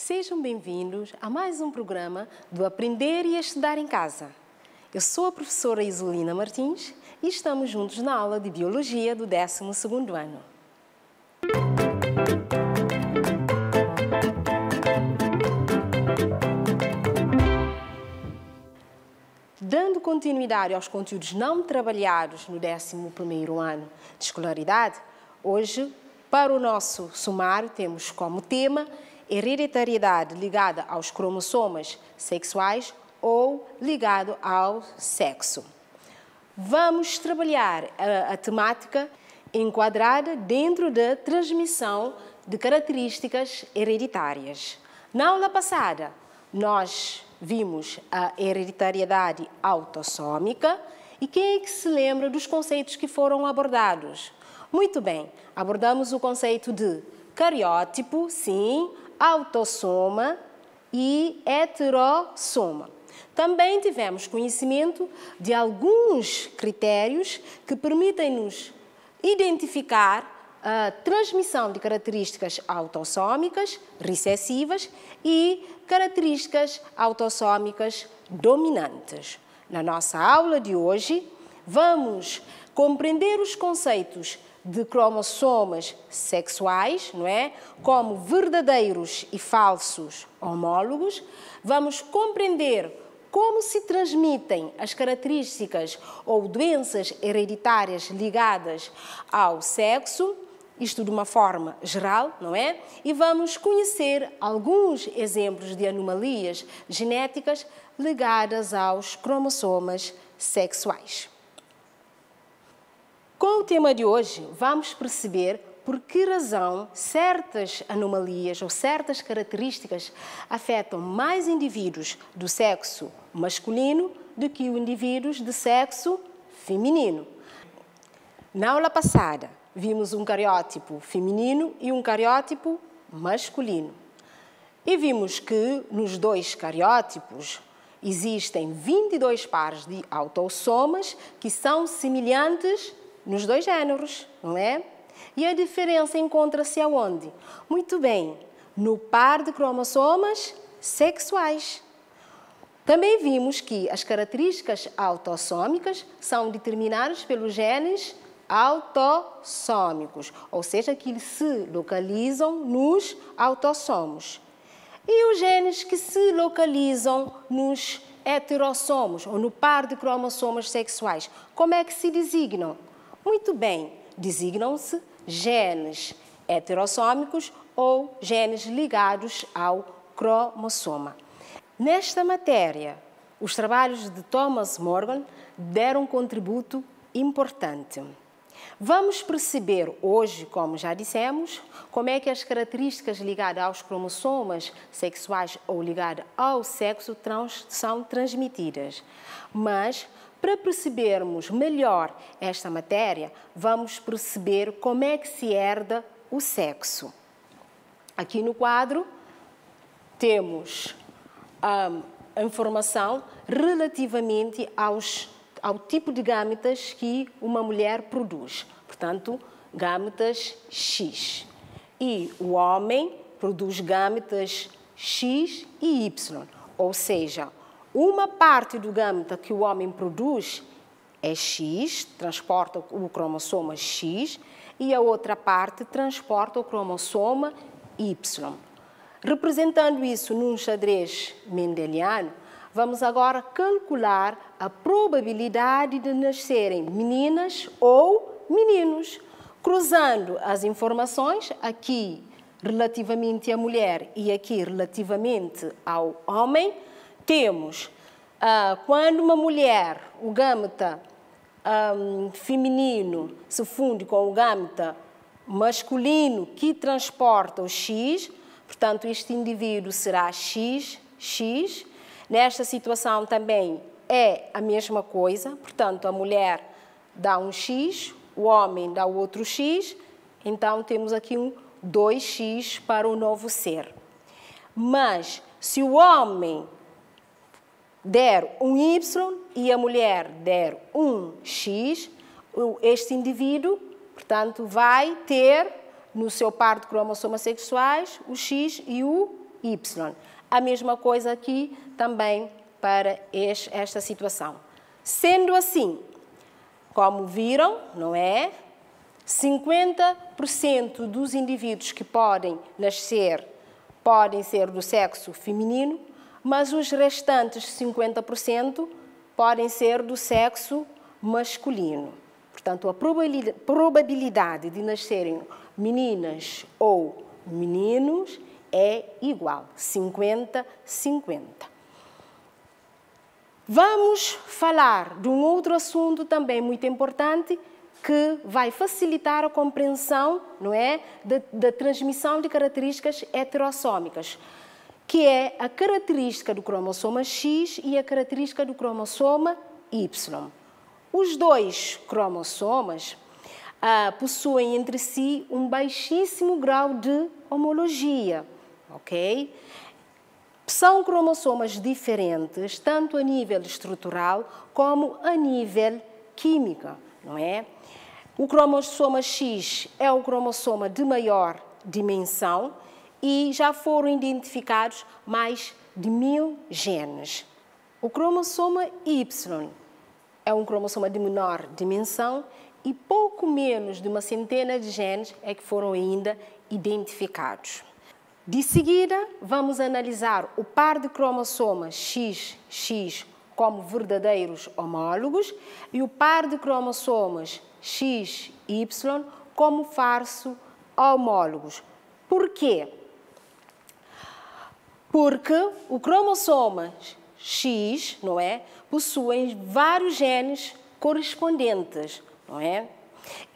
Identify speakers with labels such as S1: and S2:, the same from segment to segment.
S1: Sejam bem-vindos a mais um programa do Aprender e Estudar em Casa. Eu sou a professora Isolina Martins e estamos juntos na aula de Biologia do 12º ano. Dando continuidade aos conteúdos não trabalhados no 11º ano de escolaridade, hoje, para o nosso sumário, temos como tema hereditariedade ligada aos cromossomas sexuais ou ligado ao sexo. Vamos trabalhar a temática enquadrada dentro da transmissão de características hereditárias. Na aula passada, nós vimos a hereditariedade autossômica e quem é que se lembra dos conceitos que foram abordados? Muito bem, abordamos o conceito de cariótipo, sim, autossoma e heterossoma. Também tivemos conhecimento de alguns critérios que permitem-nos identificar a transmissão de características autossômicas recessivas e características autossômicas dominantes. Na nossa aula de hoje, vamos compreender os conceitos de cromossomas sexuais, não é? Como verdadeiros e falsos homólogos. Vamos compreender como se transmitem as características ou doenças hereditárias ligadas ao sexo, isto de uma forma geral, não é? E vamos conhecer alguns exemplos de anomalias genéticas ligadas aos cromossomas sexuais. Com o tema de hoje, vamos perceber por que razão certas anomalias ou certas características afetam mais indivíduos do sexo masculino do que os indivíduos de sexo feminino. Na aula passada, vimos um cariótipo feminino e um cariótipo masculino. E vimos que nos dois cariótipos existem 22 pares de autossomas que são semelhantes nos dois géneros, não é? E a diferença encontra-se aonde? Muito bem, no par de cromossomas sexuais. Também vimos que as características autossômicas são determinadas pelos genes autossômicos, ou seja, que se localizam nos autossomos. E os genes que se localizam nos heterossomos, ou no par de cromossomas sexuais, como é que se designam? Muito bem, designam-se genes heterossômicos ou genes ligados ao cromossoma. Nesta matéria, os trabalhos de Thomas Morgan deram um contributo importante. Vamos perceber hoje, como já dissemos, como é que as características ligadas aos cromossomas sexuais ou ligadas ao sexo são transmitidas. Mas, para percebermos melhor esta matéria, vamos perceber como é que se herda o sexo. Aqui no quadro temos a informação relativamente ao tipo de gâmetas que uma mulher produz. Portanto, gâmetas X. E o homem produz gâmetas X e Y, ou seja, uma parte do gâmeta que o homem produz é X, transporta o cromossoma X, e a outra parte transporta o cromossoma Y. Representando isso num xadrez mendeliano, vamos agora calcular a probabilidade de nascerem meninas ou meninos, cruzando as informações aqui relativamente à mulher e aqui relativamente ao homem. Temos, quando uma mulher, o gâmeta feminino se funde com o gâmeta masculino que transporta o X, portanto, este indivíduo será XX. Nesta situação também é a mesma coisa, portanto, a mulher dá um X, o homem dá o outro X, então temos aqui um 2X para o novo ser. Mas, se o homem der um Y e a mulher der um X, este indivíduo, portanto, vai ter no seu par de cromossomas sexuais o X e o Y. A mesma coisa aqui também para esta situação. Sendo assim, como viram, não é? 50% dos indivíduos que podem nascer podem ser do sexo feminino, mas os restantes 50% podem ser do sexo masculino. Portanto, a probabilidade de nascerem meninas ou meninos é igual, 50-50. Vamos falar de um outro assunto também muito importante que vai facilitar a compreensão, não é, da transmissão de características heterossômicas, que é a característica do cromossoma X e a característica do cromossoma Y. Os dois cromossomas possuem entre si um baixíssimo grau de homologia, ok? São cromossomas diferentes, tanto a nível estrutural como a nível químico, não é? O cromossoma X é o cromossoma de maior dimensão e já foram identificados mais de 1000 genes. O cromossoma Y é um cromossoma de menor dimensão e pouco menos de uma centena de genes é que foram ainda identificados. De seguida, vamos analisar o par de cromossomas XX como verdadeiros homólogos e o par de cromossomas XY como falso homólogos. Por quê? Porque o cromossoma X, não é, possui vários genes correspondentes, não é?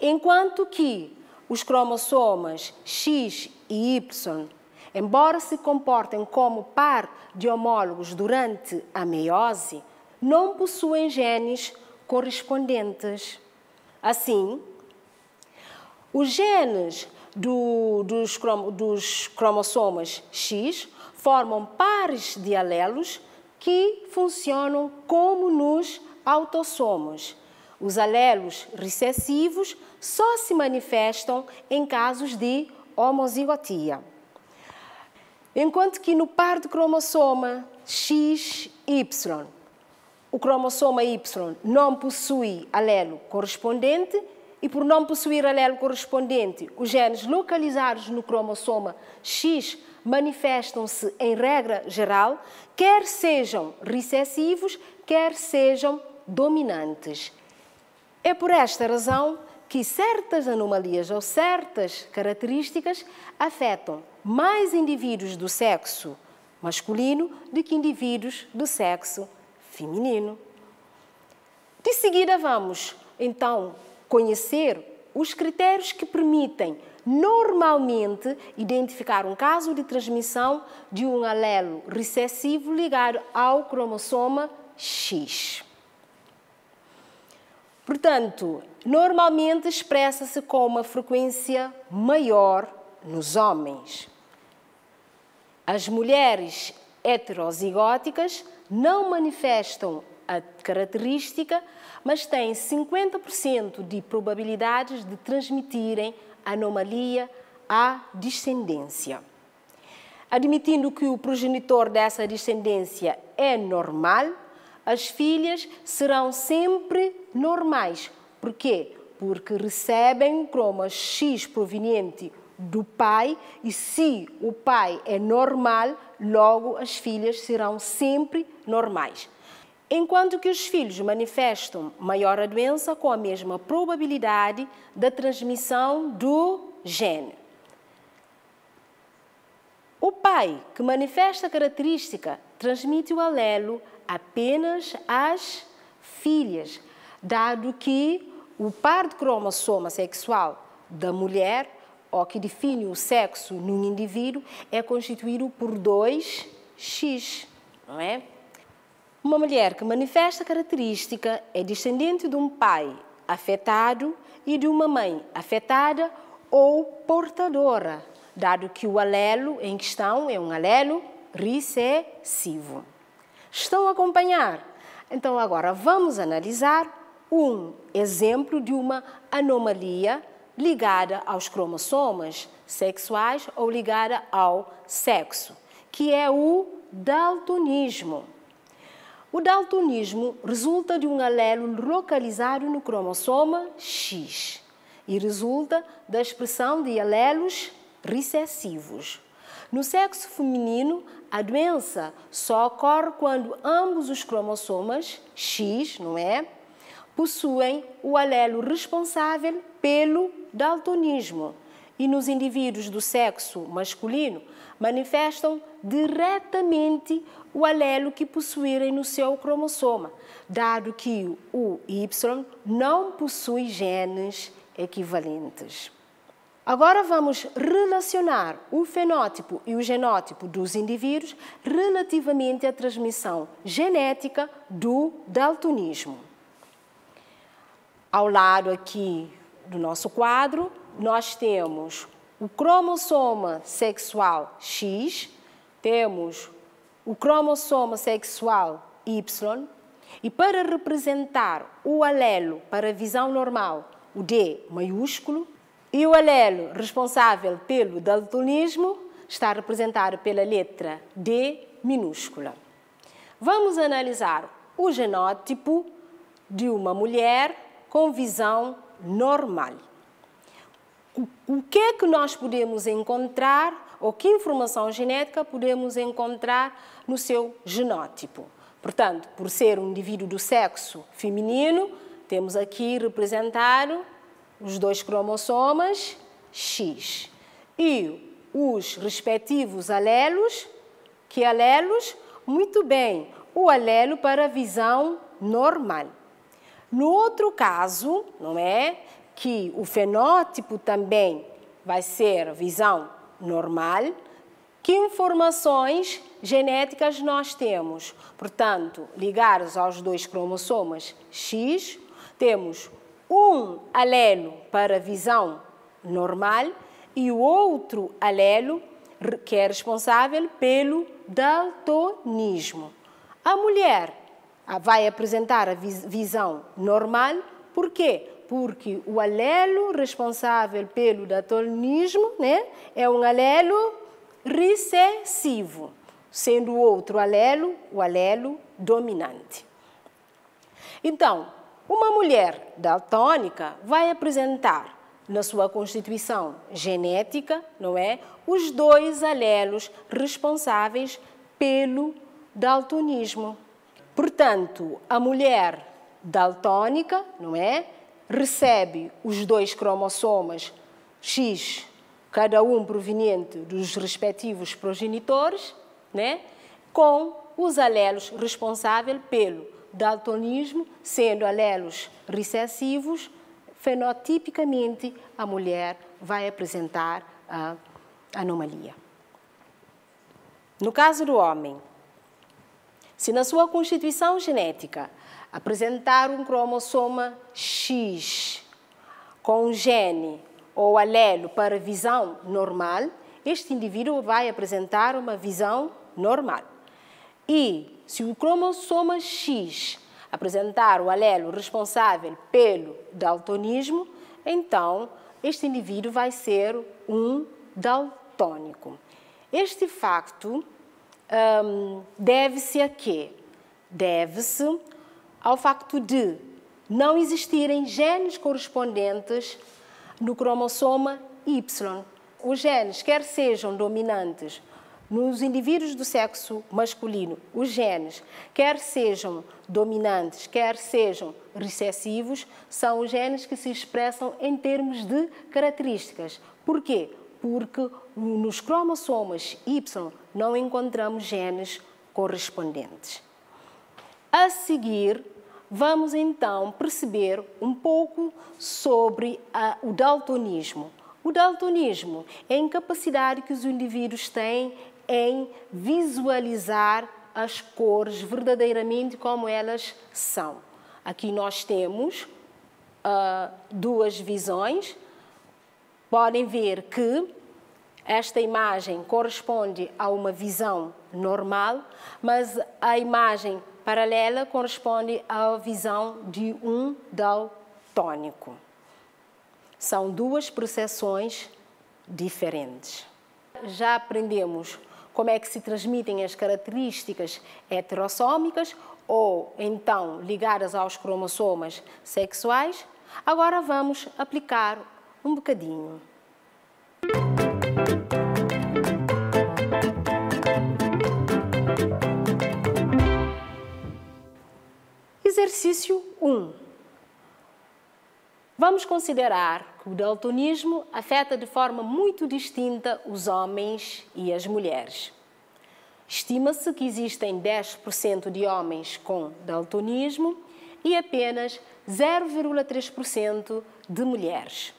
S1: Enquanto que os cromossomas X e Y, embora se comportem como par de homólogos durante a meiose, não possuem genes correspondentes. Assim, os genes dos cromossomas X formam pares de alelos que funcionam como nos autossomos. Os alelos recessivos só se manifestam em casos de homozigotia. Enquanto que no par de cromossoma XY, o cromossoma Y não possui alelo correspondente e, por não possuir alelo correspondente, os genes localizados no cromossoma X manifestam-se, em regra geral, quer sejam recessivos, quer sejam dominantes. É por esta razão que certas anomalias ou certas características afetam mais indivíduos do sexo masculino do que indivíduos do sexo feminino. De seguida, vamos, então, conhecer os critérios que permitem normalmente identificar um caso de transmissão de um alelo recessivo ligado ao cromossoma X. Portanto, normalmente expressa-se com uma frequência maior nos homens. As mulheres heterozigóticas não manifestam a característica, mas têm 50% de probabilidades de transmitirem anomalia à descendência. Admitindo que o progenitor dessa descendência é normal, as filhas serão sempre normais. Por quê? Porque recebem um croma X proveniente do pai e se o pai é normal, logo as filhas serão sempre normais. Enquanto que os filhos manifestam maior a doença com a mesma probabilidade da transmissão do gene. O pai que manifesta a característica transmite o alelo apenas às filhas, dado que o par de cromossoma sexual da mulher, ou que define o sexo num indivíduo, é constituído por 2X, não é? Uma mulher que manifesta a característica é descendente de um pai afetado e de uma mãe afetada ou portadora, dado que o alelo em questão é um alelo recessivo. Estão a acompanhar? Então, agora vamos analisar um exemplo de uma anomalia ligada aos cromossomas sexuais ou ligada ao sexo, que é o daltonismo. O daltonismo resulta de um alelo localizado no cromossoma X e resulta da expressão de alelos recessivos. No sexo feminino, a doença só ocorre quando ambos os cromossomas X, não é, possuem o alelo responsável pelo daltonismo. E nos indivíduos do sexo masculino, manifestam diretamente o alelo que possuírem no seu cromossoma, dado que o Y não possui genes equivalentes. Agora vamos relacionar o fenótipo e o genótipo dos indivíduos relativamente à transmissão genética do daltonismo. Ao lado aqui do nosso quadro, nós temos o cromossoma sexual X, temos o cromossoma sexual Y, e para representar o alelo para a visão normal, o D maiúsculo, e o alelo responsável pelo daltonismo está representado pela letra D minúscula. Vamos analisar o genótipo de uma mulher com visão normal. O que é que nós podemos encontrar, ou que informação genética podemos encontrar no seu genótipo? Portanto, por ser um indivíduo do sexo feminino, temos aqui representado os dois cromossomas X e os respectivos alelos. Que alelos? Muito bem, o alelo para a visão normal. No outro caso, não é? Que o fenótipo também vai ser visão normal. Que informações genéticas nós temos? Portanto, ligados aos dois cromossomas X, temos um alelo para a visão normal e o outro alelo que é responsável pelo daltonismo. A mulher vai apresentar a visão normal, por quê? Porque o alelo responsável pelo daltonismo, né, é um alelo recessivo, sendo o outro alelo o alelo dominante. Então, uma mulher daltônica vai apresentar na sua constituição genética, não é, os dois alelos responsáveis pelo daltonismo. Portanto, a mulher daltônica, não é, recebe os dois cromossomas X, cada um proveniente dos respectivos progenitores, né, com os alelos responsáveis pelo daltonismo, sendo alelos recessivos, fenotipicamente a mulher vai apresentar a anomalia. No caso do homem, se na sua constituição genética apresentar um cromossoma X com um gene ou alelo para visão normal, este indivíduo vai apresentar uma visão normal. E se o cromossoma X apresentar o alelo responsável pelo daltonismo, então este indivíduo vai ser um daltônico. Este facto deve-se a quê? Deve-se ao facto de não existirem genes correspondentes no cromossoma Y. Os genes, quer sejam dominantes nos indivíduos do sexo masculino, os genes, quer sejam dominantes, quer sejam recessivos, são os genes que se expressam em termos de características. Por quê? Porque nos cromossomas Y não encontramos genes correspondentes. A seguir, vamos então perceber um pouco sobre o daltonismo. O daltonismo é a incapacidade que os indivíduos têm em visualizar as cores verdadeiramente como elas são. Aqui nós temos duas visões. Podem ver que esta imagem corresponde a uma visão normal, mas a imagem paralela corresponde à visão de um daltônico. São duas percepções diferentes. Já aprendemos como é que se transmitem as características heterossômicas ou então ligadas aos cromossomas sexuais, agora vamos aplicar um bocadinho. Exercício 1. Vamos considerar que o daltonismo afeta de forma muito distinta os homens e as mulheres. Estima-se que existem 10% de homens com daltonismo e apenas 0,3% de mulheres.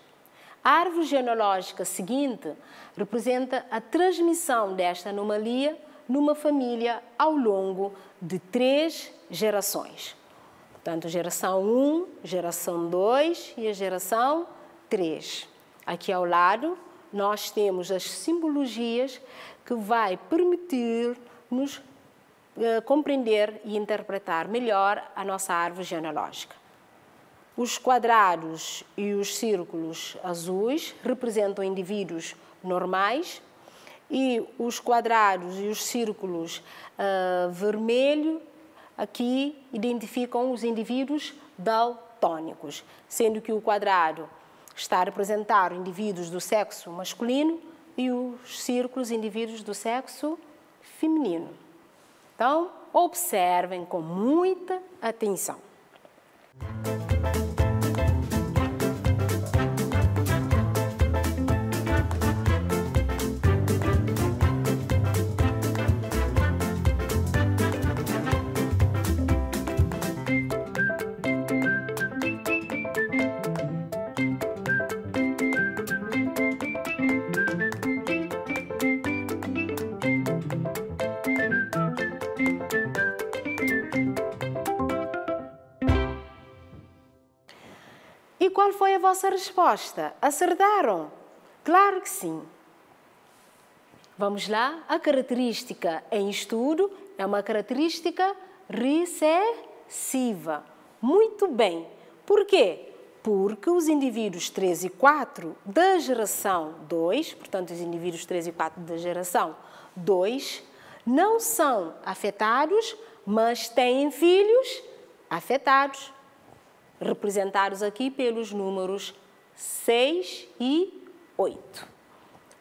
S1: A árvore genealógica seguinte representa a transmissão desta anomalia numa família ao longo de 3 gerações. Portanto, geração 1, geração 2 e a geração 3. Aqui ao lado, nós temos as simbologias que vai permitir-nos compreender e interpretar melhor a nossa árvore genealógica. Os quadrados e os círculos azuis representam indivíduos normais e os quadrados e os círculos vermelhos aqui identificam os indivíduos daltônicos, sendo que o quadrado está a representar indivíduos do sexo masculino e os círculos indivíduos do sexo feminino. Então, observem com muita atenção. E qual foi a vossa resposta? Acertaram? Claro que sim. Vamos lá. A característica em estudo é uma característica recessiva. Muito bem. Por quê? Porque os indivíduos 3 e 4 da geração 2, portanto, os indivíduos 3 e 4 da geração 2, não são afetados, mas têm filhos afetados, representados aqui pelos números 6 e 8.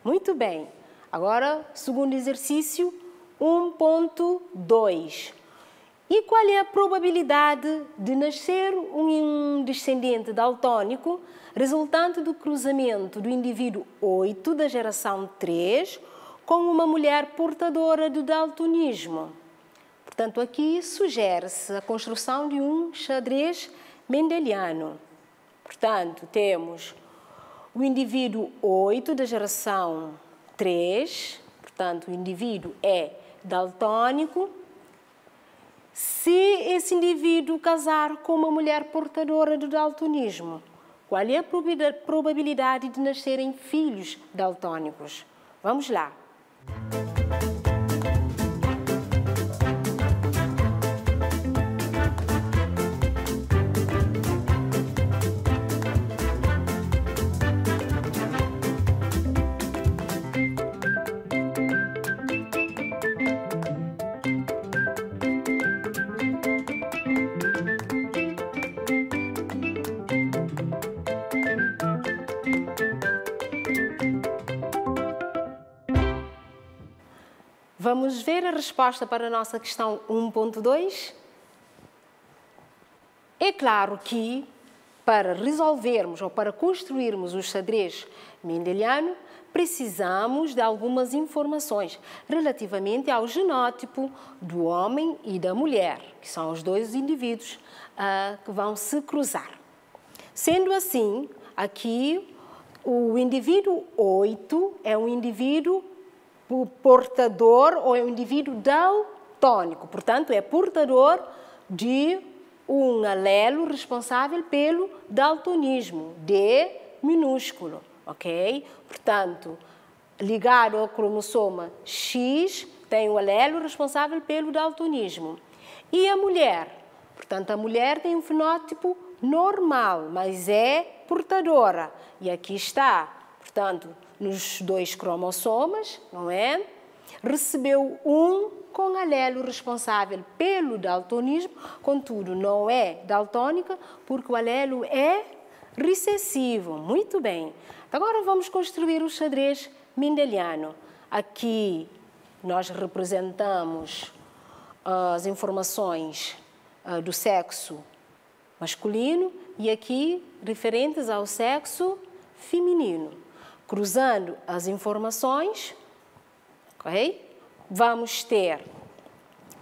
S1: Muito bem. Agora, segundo exercício, 1.2. E qual é a probabilidade de nascer um descendente daltônico resultante do cruzamento do indivíduo 8 da geração 3 com uma mulher portadora de daltonismo? Portanto, aqui sugere-se a construção de um xadrez mendeliano. Portanto, temos o indivíduo 8 da geração 3, portanto, o indivíduo é daltônico. Se esse indivíduo casar com uma mulher portadora de daltonismo, qual é a probabilidade de nascerem filhos daltônicos? Vamos lá. Vamos ver a resposta para a nossa questão 1.2? É claro que, para resolvermos ou para construirmos o xadrez mendeliano, precisamos de algumas informações relativamente ao genótipo do homem e da mulher, que são os dois indivíduos que vão se cruzar. Sendo assim, aqui o indivíduo 8 é um indivíduo portador ou é um indivíduo daltônico, portanto, é portador de um alelo responsável pelo daltonismo, D minúsculo, ok? Portanto, ligado ao cromossoma X, tem o alelo responsável pelo daltonismo. E a mulher? Portanto, a mulher tem um fenótipo normal, mas é portadora. E aqui está, portanto, nos 2 cromossomas, não é? recebeu um com alelo responsável pelo daltonismo, contudo não é daltônica porque o alelo é recessivo. Muito bem. Agora vamos construir o xadrez mendeliano. Aqui nós representamos as informações do sexo masculino e aqui referentes ao sexo feminino. Cruzando as informações, ok? Vamos ter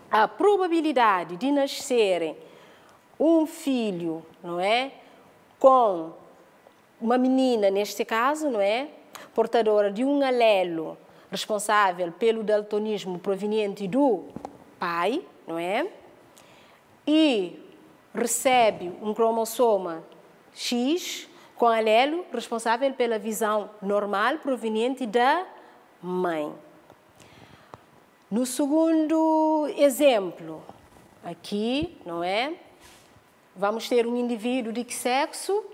S1: a probabilidade de nascerem um filho, não é? Com uma menina, neste caso, não é? Portadora de um alelo responsável pelo daltonismo proveniente do pai, não é? E recebe um cromossoma X com alelo responsável pela visão normal proveniente da mãe. No segundo exemplo, aqui, não é? Vamos ter um indivíduo de sexo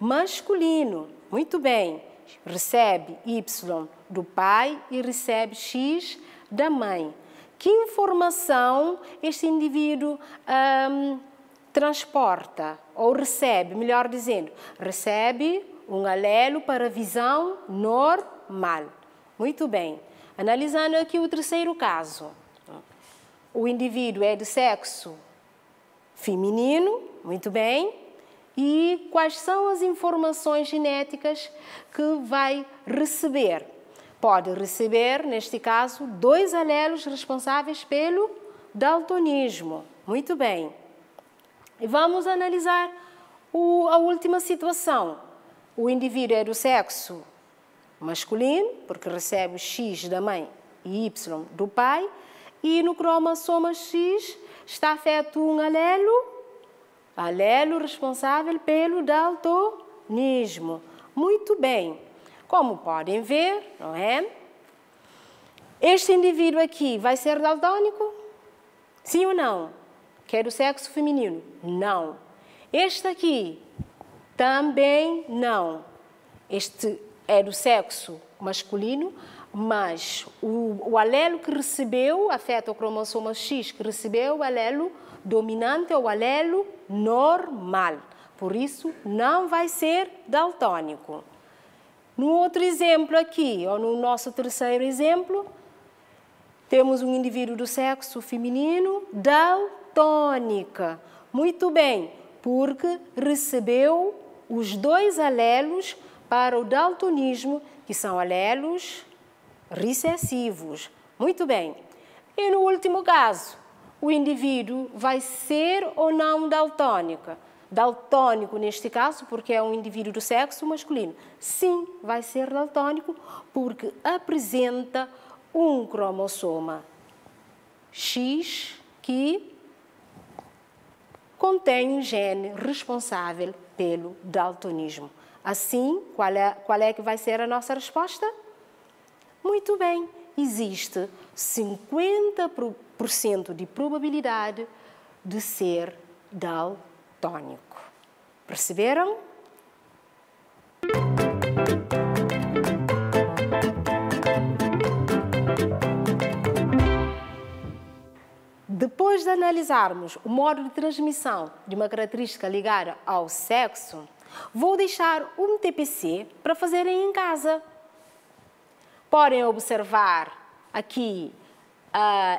S1: masculino. Muito bem. Recebe Y do pai e recebe X da mãe. Que informação este indivíduo transporta ou recebe, melhor dizendo, recebe um alelo para a visão normal. Muito bem. Analisando aqui o terceiro caso. O indivíduo é de sexo feminino, muito bem. E quais são as informações genéticas que vai receber? Pode receber, neste caso, 2 alelos responsáveis pelo daltonismo. Muito bem. E vamos analisar a última situação. O indivíduo é do sexo masculino, porque recebe o X da mãe e Y do pai, e no cromossoma X está afeto um alelo responsável pelo daltonismo. Muito bem. Como podem ver, não é? Este indivíduo aqui vai ser daltônico? Sim ou não? Que é do sexo feminino? Não. Este aqui? Também não. Este é do sexo masculino, mas o alelo que recebeu, afeta o cromossoma X, que recebeu o alelo dominante ou o alelo normal. Por isso, não vai ser daltônico. No outro exemplo aqui, ou no nosso terceiro exemplo, temos um indivíduo do sexo feminino daltônica. Muito bem, porque recebeu os 2 alelos para o daltonismo, que são alelos recessivos. Muito bem. E no último caso, o indivíduo vai ser ou não daltônica? Daltônico neste caso, porque é um indivíduo do sexo masculino. Sim, vai ser daltônico, porque apresenta um cromossoma X que contém um gene responsável pelo daltonismo. Assim, qual é que vai ser a nossa resposta? Muito bem, existe 50% de probabilidade de ser daltônico. Perceberam? Depois de analisarmos o modo de transmissão de uma característica ligada ao sexo, vou deixar um TPC para fazerem em casa. Podem observar aqui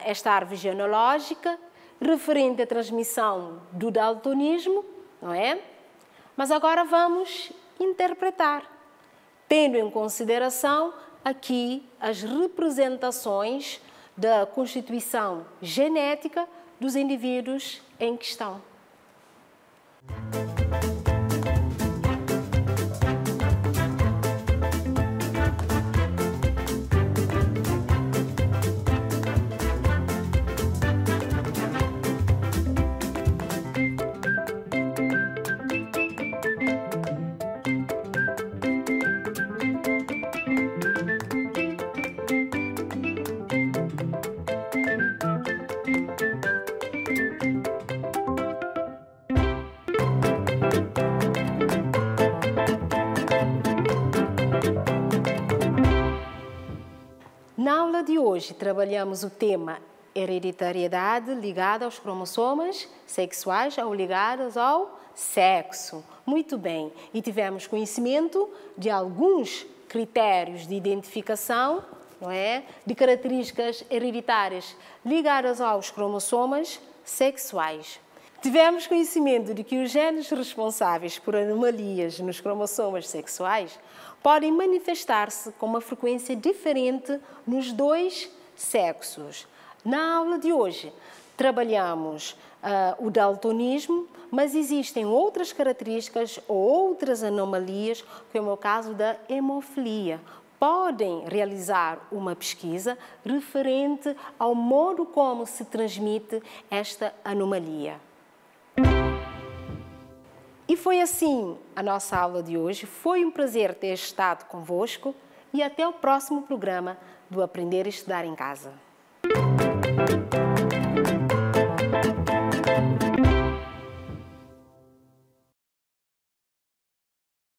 S1: esta árvore genealógica referente à transmissão do daltonismo, não é? Mas agora vamos interpretar, tendo em consideração aqui as representações da constituição genética dos indivíduos em questão. Na aula de hoje, trabalhamos o tema hereditariedade ligada aos cromossomas sexuais ou ligados ao sexo. Muito bem. E tivemos conhecimento de alguns critérios de identificação, não é? De características hereditárias ligadas aos cromossomas sexuais. Tivemos conhecimento de que os genes responsáveis por anomalias nos cromossomas sexuais podem manifestar-se com uma frequência diferente nos dois sexos. Na aula de hoje, trabalhamos o daltonismo, mas existem outras características ou outras anomalias, como é o caso da hemofilia. Podem realizar uma pesquisa referente ao modo como se transmite esta anomalia. E foi assim a nossa aula de hoje. Foi um prazer ter estado convosco e até o próximo programa do Aprender a Estudar em Casa.